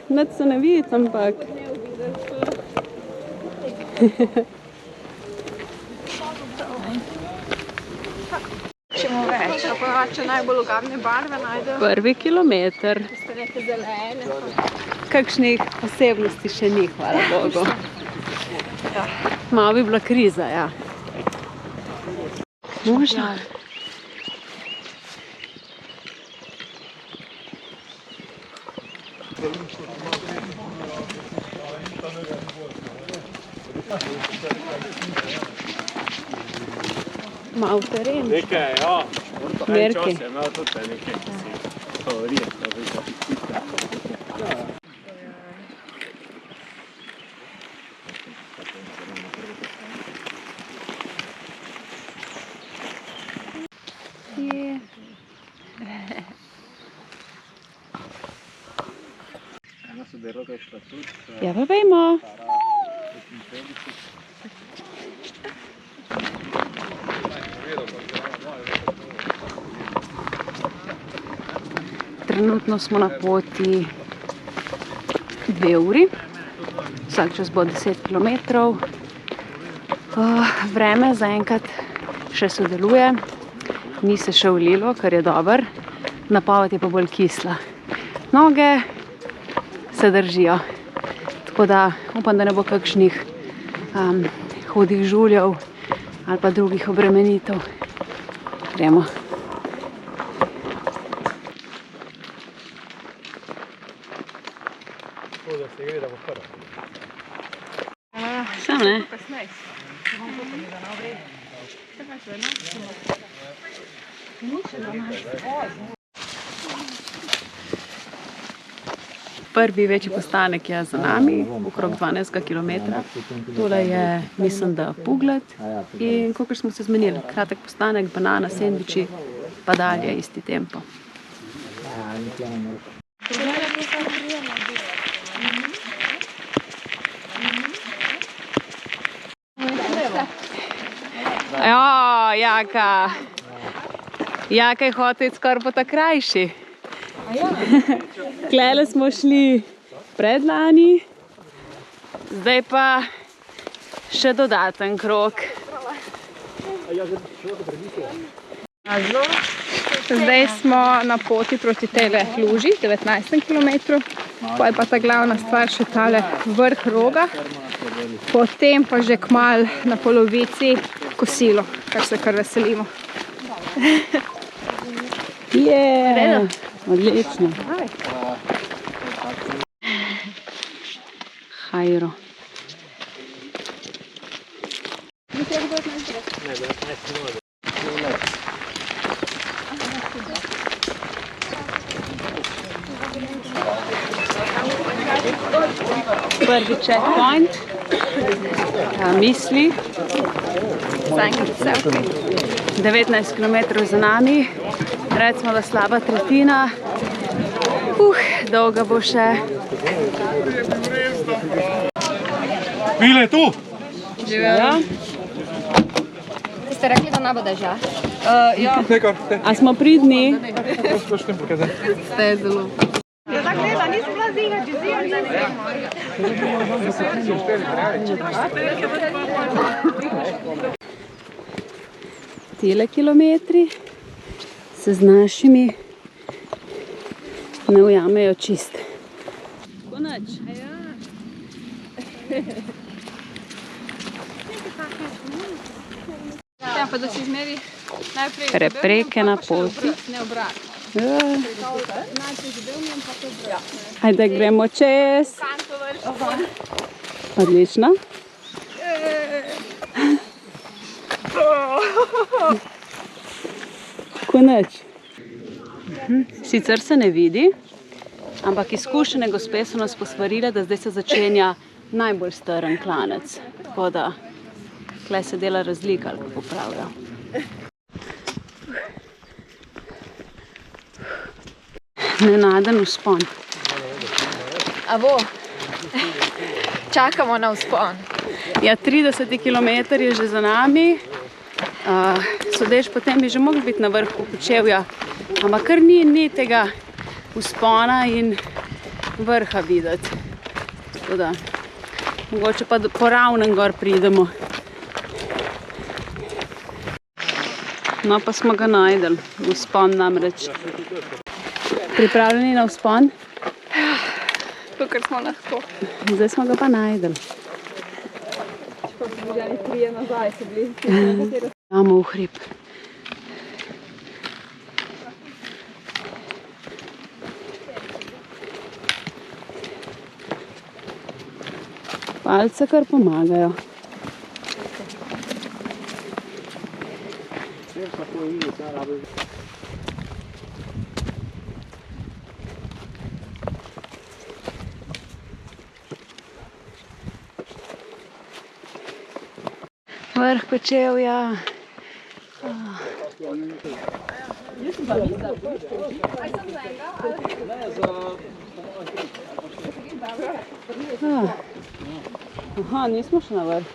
nič se ne vidi, ampak... Čemo več, pa če najbolj ugarne barve najdejo. Prvi kilometer. Ste neke zelene. Kakšnih posebnosti še ni, hvala Bogu. Malo bi bila kriza, ja. Možno. Malo teren. Nekaj, ja. Merki. Čas je imel tudi nekaj, ki si kalorije. Ja, pa vejmo. Trenutno smo na poti 2 uri. Vsak čas bo 10 kilometrov. Vreme zaenkrat še sodeluje. Ni se še ulilo, kar je dober. Napoved je pa bolj kisla. Noge se držijo. Tako da upam, da ne bo kakšnih hudih žuljev ali pa drugih obremenitev. Gremo. Sam ne? Prvi večji postanek je za nami, okrog 12 kilometra. Tole je, mislim, da Pugled. In kakor smo se zmenili, kratek postanek, banana, sendviči, pa dalje isti tempo. Ja, Jaka. Jaka je hotel skoraj po ta krajši. Tlele smo šli predlani, zdaj pa še dodaten krog. Zdaj smo na poti proti tele luži, 19 km. Pa je pa ta glavna stvar še tale vrh Roga. Potem pa že kmalu na polovici kosilo, kar se kar veselimo. Odlično. Hajro. Prvi checkpoint. Misli. 19 km za nami. Recimo, da slaba tretjina. Dolga bo še. Mile, tu! Živijo. Ste rekli, da ne bo dežja? Ja. A smo pridni? Ste zelo. Tile kilometri se z našimi ne ujamejo čist. Konač. Ja, pa da si zmeri najprej Prepreke na poti. ne obrat. Ajde, gremo čez. Odlično. Konač. Sicer se ne vidi, ampak izkušene gospe so nas posvarile, da zdaj se začenja najbolj strm klanec. Tako da tukaj se dela razlika, ali kako pravijo. Nenaden vzpon. A bo? Čakamo na vzpon. Ja, 30 km je že za nami. Sodeč potem bi že mogli biti na vrhu Kočevja. Ampak kar ni tega vzpona in vrha videti. Tako da, mogoče pa po ravnem gor pridemo. No, pa smo ga najdeli, vzpon namreč. Pripravljeni na vzpon? Tukaj smo lahko. Zdaj smo ga pa najdeli. Če pa bi želi 3 nazaj, so bili. Damo v hrib. Palce kar pomagajo. Vrh Kočevja. Aha, nismo še na vrh.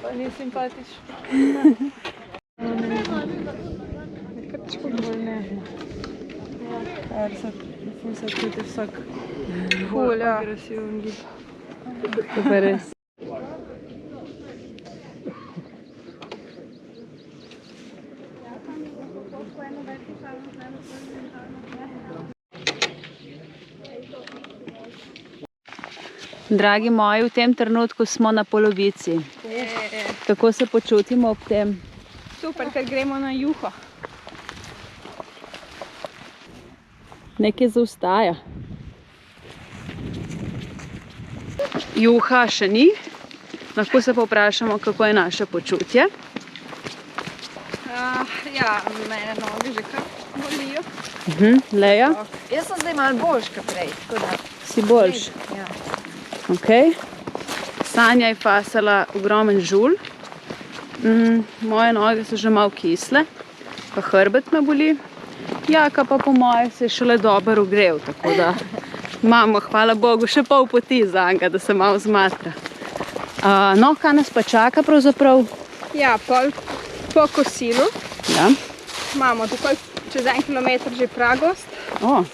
Pa ni simpatično. Nekrčko bolj ne. Kar se čuti vsak agresiven gib. To pa res. Dragi moji, v tem trenutku smo na polovici. Kako se počutimo ob tem? Super, ker gremo na juho. Nekaj zaostaja. Juha še ni. Lahko se pa vprašamo, kako je naše počutje. Ja, mene noge že kar bolijo. Leja? Jaz sem zdaj malo boljš kot prej, tako da... Si boljš? Ja. Ok. Sanja je fasala ogromen žulj. Moje noge so že malo kisle, pa hrbet me boli. Jaka pa po moje se je šele dobro ugrev, tako da imamo, hvala Bogu, še pol poti zanj, da se malo zmatra. No, kaj nas pa čaka pravzaprav? Ja, po kosilu Ja. imamo tukaj čez 1 kilometer že Pragost,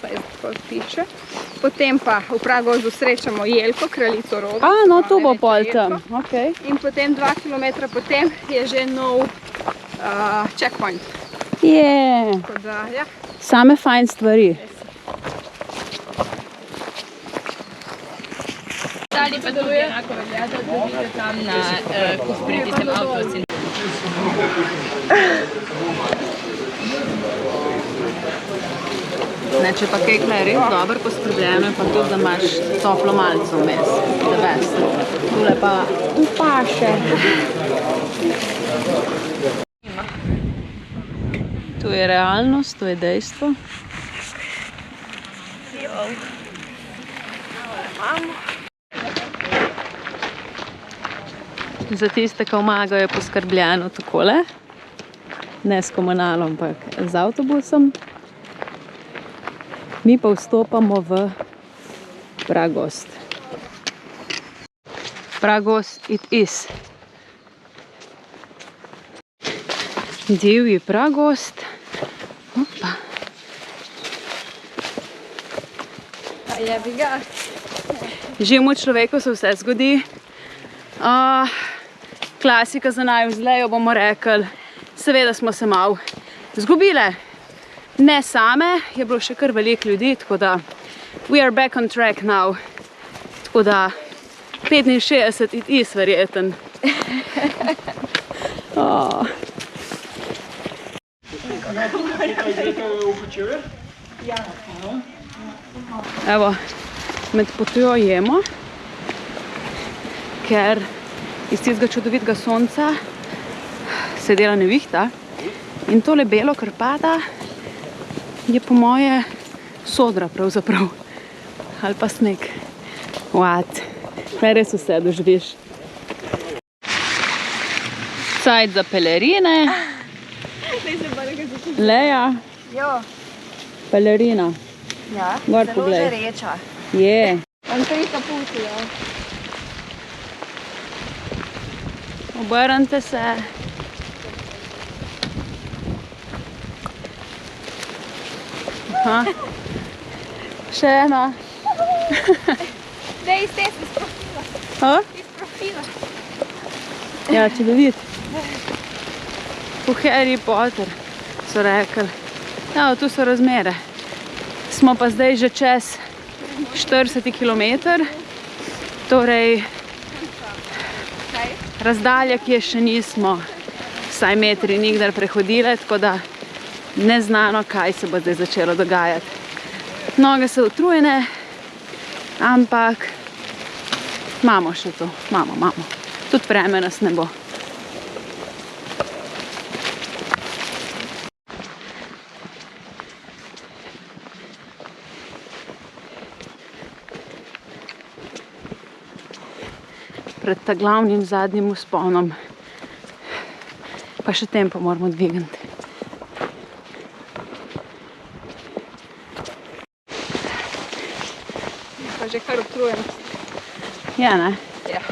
saj tako piše. Potem pa v Pragozdu srečamo Jelko, kraljico Roga. No tu bo pol tam. Okay. In potem 2 kilometra potem je že nov checkpoint. Tako da, ja. Same fajn stvari. Dalje pa tudi enako velja, da dobite tam na, ko spredite v avtoci. Če pa kaj je res dobro poskrbljeno, je pa tudi, da imaš toplo malico vmes. The best. Tule pa tu paše. Tu je realnost, to je dejstvo. Za tiste, ki omagajo, je poskrbljeno takole. Ne s komunalom, ampak z avtobusom. Mi pa vstopamo v Pragost. Pragost it is. Divji Pragost. Opa. Živimo človeku se vse zgodi. Klasika za naju zlejo bomo rekli. Seveda smo se malo zgubile. Ne same, je bilo še kar veliko ljudi, tako da we are back on track now. Tako da 65 it is verjeten. Evo, med potjo jemo, ker iz tistega čudovitega sonca se dela nevihta in tole belo, kar pada, je po moje sodra pravzaprav, ali pa sneg. What? Kaj res vse doživiš. Cajt za pelerine. Leja. Jo. Pelerina. Ja, Gor zelo poglej. žareča. Je. On 3 kaputi, ja. Obrnite se. Aha. Še ena. Dej, ste se iz profila. Ja, čudovit. V Harry Potter so rekli. Ja, tu so razmere. Smo pa zdaj že čez 40 km. Torej, razdalja, ki je še nismo vsaj metri nikdar prehodile, tako da neznano, kaj se bo zdaj začelo dogajati. Noge so utrujene, ampak imamo še to, imamo. Tudi vreme nas ne bo. Pred ta glavnim zadnjim vzponom pa še tempo moramo dvigniti. Pa že kar utrujen. Ja, ne? Ja.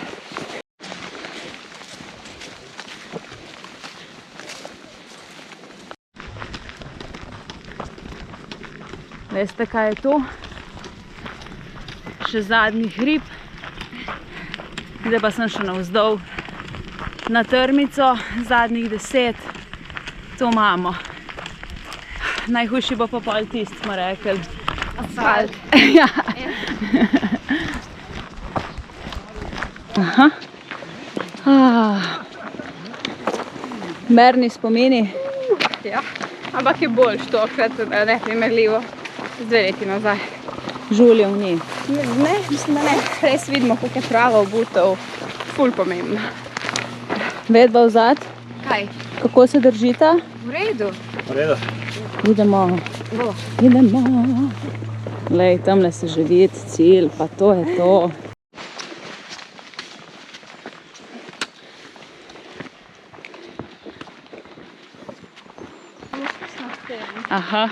Veste, kaj je to? Še zadnji hrib. Zdaj pa sem še navzdol na Trmico, zadnjih 10. To imamo. Najhujši bo pa pol tist, smo rekli. Asfalt. Ja. Aha. Merni spomini. Ja. Ampak je boljš tokrat, neprimerljivo z 2 leti nazaj. Žuljev ni. Ne, mislim, da ne. Res vidimo, koliko je prava obutev. Ful pomembna. Vedba vzad. Kaj? Kako se držita? V redu. V redu. Idemo. Lej, tamle se že vidi cilj, pa to je to. Aha.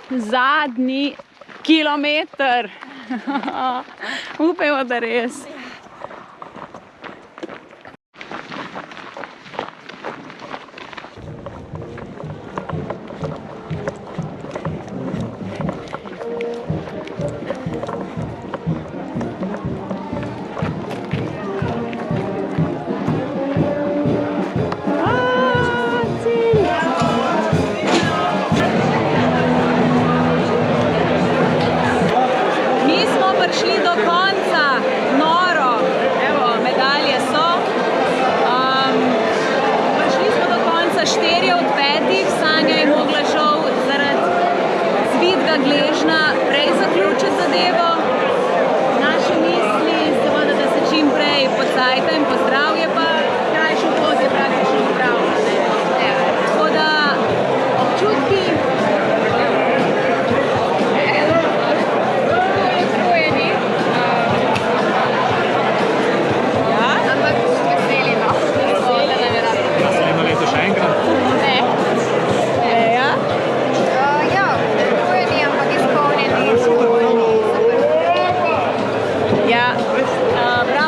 Zadnji kilometer. Upajmo, da res. Prišli do konca, noro, evo, medalje so. Prišli smo do konca 4 od 5, Sanja je mogla žal zaradi zvidga gležna prej zaključiti zadevo. Naše misli, seveda, da se čim prej pocajta in pozdravje pa krajšo pot je praktično upravljena. Tako da občutki. Bravo.